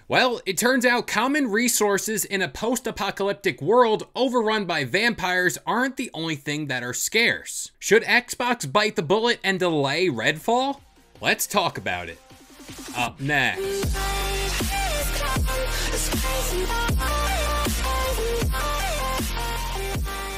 Well, it turns out common resources in a post-apocalyptic world overrun by vampires aren't the only thing that are scarce. Should Xbox bite the bullet and delay Redfall? Let's talk about it. Up next.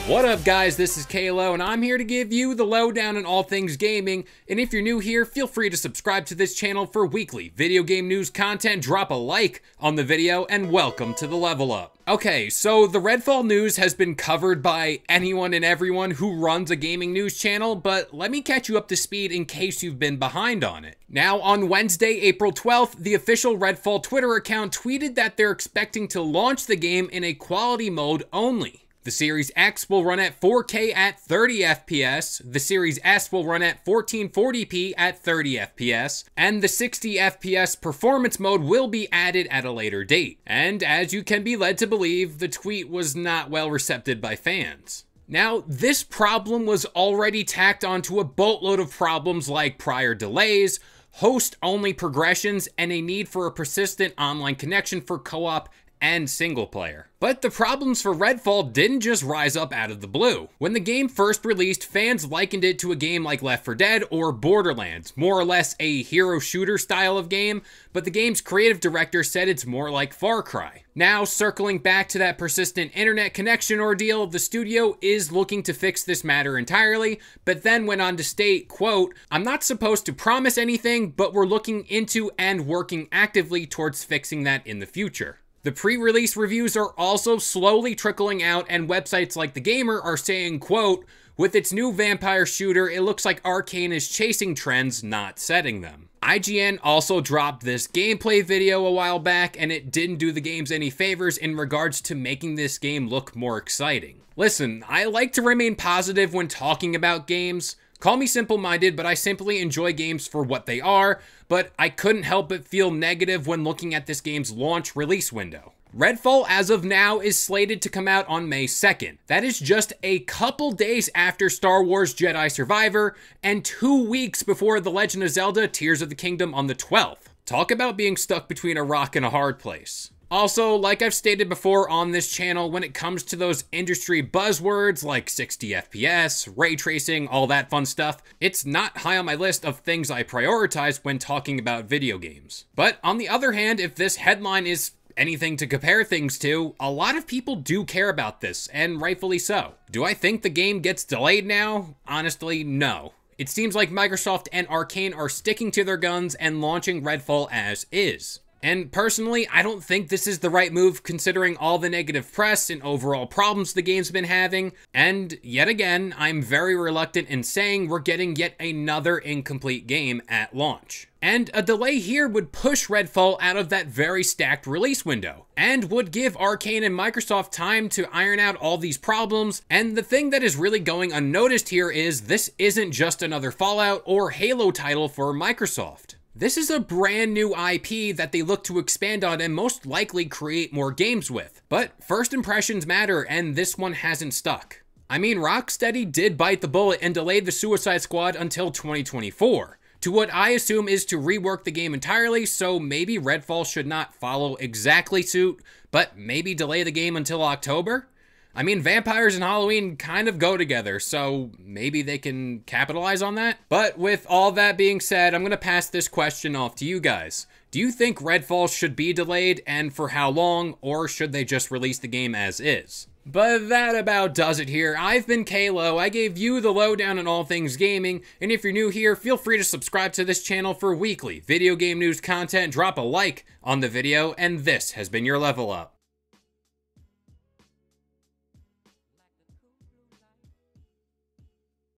What up guys, this is Kalo and I'm here to give you the lowdown on all things gaming, and if you're new here, feel free to subscribe to this channel for weekly video game news content, drop a like on the video, and welcome to the Level Up. Okay, so the Redfall news has been covered by anyone and everyone who runs a gaming news channel, but let me catch you up to speed in case you've been behind on it. Now, on Wednesday, April 12th, the official Redfall Twitter account tweeted that they're expecting to launch the game in a quality mode only. The Series X will run at 4K at 30 FPS, the Series S will run at 1440p at 30 FPS, and the 60 FPS performance mode will be added at a later date. And as you can be led to believe, the tweet was not well received by fans. Now, this problem was already tacked onto a boatload of problems like prior delays, host-only progressions, and a need for a persistent online connection for co-op and single player. But the problems for Redfall didn't just rise up out of the blue. When the game first released, fans likened it to a game like Left 4 Dead or Borderlands, more or less a hero shooter style of game, but the game's creative director said it's more like Far Cry. Now, circling back to that persistent internet connection ordeal, the studio is looking to fix this matter entirely, but then went on to state, quote, "I'm not supposed to promise anything, but we're looking into and working actively towards fixing that in the future." The pre-release reviews are also slowly trickling out, and websites like The Gamer are saying, quote, "With its new vampire shooter, it looks like Arcane is chasing trends, not setting them." IGN also dropped this gameplay video a while back, and it didn't do the games any favors in regards to making this game look more exciting. Listen, I like to remain positive when talking about games. Call me simple-minded, but I simply enjoy games for what they are, but I couldn't help but feel negative when looking at this game's launch release window. Redfall, as of now, is slated to come out on May 2nd. That is just a couple days after Star Wars Jedi Survivor, and 2 weeks before The Legend of Zelda Tears of the Kingdom on the 12th. Talk about being stuck between a rock and a hard place. Also, like I've stated before on this channel, when it comes to those industry buzzwords like 60 FPS, ray tracing, all that fun stuff, it's not high on my list of things I prioritize when talking about video games. But on the other hand, if this headline is anything to compare things to, a lot of people do care about this, and rightfully so. Do I think the game gets delayed now? Honestly, no. It seems like Microsoft and Arcane are sticking to their guns and launching Redfall as is. And personally, I don't think this is the right move considering all the negative press and overall problems the game's been having. And yet again, I'm very reluctant in saying we're getting yet another incomplete game at launch. And a delay here would push Redfall out of that very stacked release window, and would give Arcane and Microsoft time to iron out all these problems. And the thing that is really going unnoticed here is this isn't just another Fallout or Halo title for Microsoft. This is a brand new IP that they look to expand on and most likely create more games with. But first impressions matter, and this one hasn't stuck. I mean, Rocksteady did bite the bullet and delayed the Suicide Squad until 2024. To what I assume is to rework the game entirely, so maybe Redfall should not follow exactly suit, but maybe delay the game until October? I mean, vampires and Halloween kind of go together, so maybe they can capitalize on that? But with all that being said, I'm going to pass this question off to you guys. Do you think Redfall should be delayed, and for how long, or should they just release the game as is? But that about does it here. I've been Kalo. I gave you the lowdown on all things gaming, and if you're new here, feel free to subscribe to this channel for weekly video game news content, drop a like on the video, and this has been your Level Up.